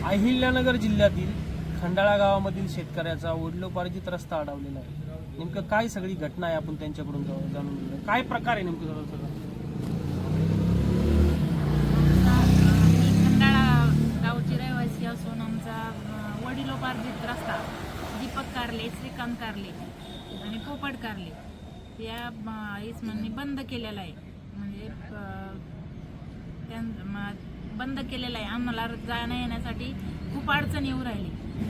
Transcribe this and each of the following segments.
अहिल्यानगर जिल्ह्यातील खंडाळा गावामधील शेतकऱ्याचा वडिलोपार्जित रस्ता अडवलेला आहे. नेमकं काय सगळी घटना आहे आपण त्यांच्याकडून जाणून घेऊया. काय प्रकार आहे नेमकं सगळं? मी खंडाळा गावची रहिवासी असून आमचा वडिलोपार्जित रस्ता दीपक कारले, श्रीकांत कारले आणि पोपट कारले या इसमांनी बंद केलेला आहे. म्हणजे बंद केलेला आहे. आम्हाला जाण्या येण्यासाठी खूप अडचण येऊ राहिली.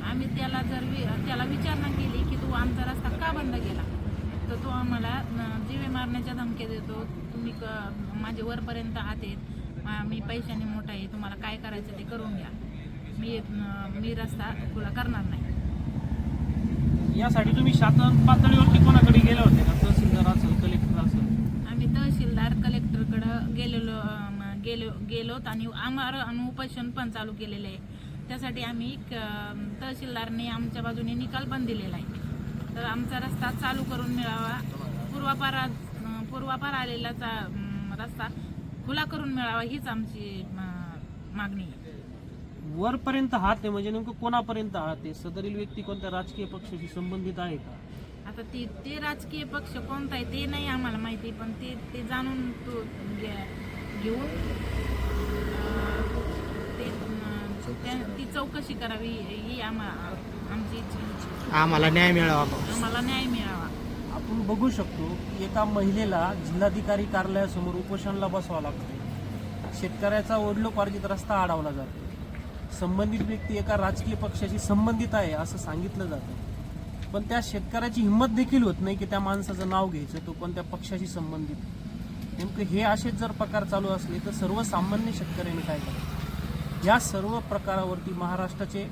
आम्ही त्याला विचारणा केली की तू आमचा रस्ता का बंद केला, तर तो आम्हाला जीवे मारण्याच्या धमक्या देतो. तुम्ही माझे वरपर्यंत आत आहेत, मी पैशाने मोठा आहे, तुम्हाला काय करायचं ते करून घ्या, मी रस्ता खुला करणार नाही. यासाठी तुम्ही शासन पातळीवरती कोणाकडे गेले होते का? तहसीलदार असेल, कलेक्टर असेल? आम्ही तहसीलदार कलेक्टरकडे गेलोत आणि आम्हाला उपोषण पण चालू केलेलं आहे. त्यासाठी आम्ही तहसीलदारने आमच्या बाजूने निकाल पण दिलेला आहे. तर आमचा रस्ता चालू करून मिळावा, पूर्वापार आलेला रस्ता खुला करून मिळावा हीच आमची मागणी आहे. वरपर्यंत हात आहे म्हणजे नेमकं कोणापर्यंत हात आहे? सदरील व्यक्ती कोणत्या राजकीय पक्षाशी संबंधित आहे का? आता ते राजकीय पक्ष कोणता आहे ते नाही आम्हाला माहिती, पण ते जाणून घेऊन ती चौकशी करावी ही आमची इच्छा. आम्हाला न्याय मिळावा. आम्हाला न्याय मिळावा. आपण बघू शकतो की एका महिलेला जिल्हाधिकारी कार्यालयासमोर उपोषणाला बसवावं लागतं. शेतकऱ्याचा वडिलोपार्जित रस्ता अडवला जातो. संबंधित व्यक्ती एका राजकीय पक्षाशी संबंधित आहे असं सांगितलं जातं, पण त्या शेतकऱ्याची हिंमत देखील होत नाही की त्या माणसाचं नाव घ्यायचं, तो कोणत्या पक्षाशी संबंधित. नेमकं हे असेच जर प्रकार चालू असले तर सर्वसामान्य शेतकऱ्यांनी काय करायचं? या सर्व प्रकारावरती महाराष्ट्राचे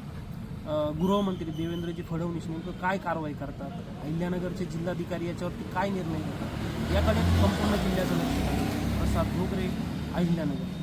गृहमंत्री देवेंद्रजी फडणवीस नेमकं काय कारवाई करतात? अहिल्यानगरचे जिल्हाधिकारी याच्यावरती काय निर्णय घेतात? याकडे संपूर्ण जिल्ह्याचं लक्ष आहे. प्रसाद घोगरे, अहिल्यानगर.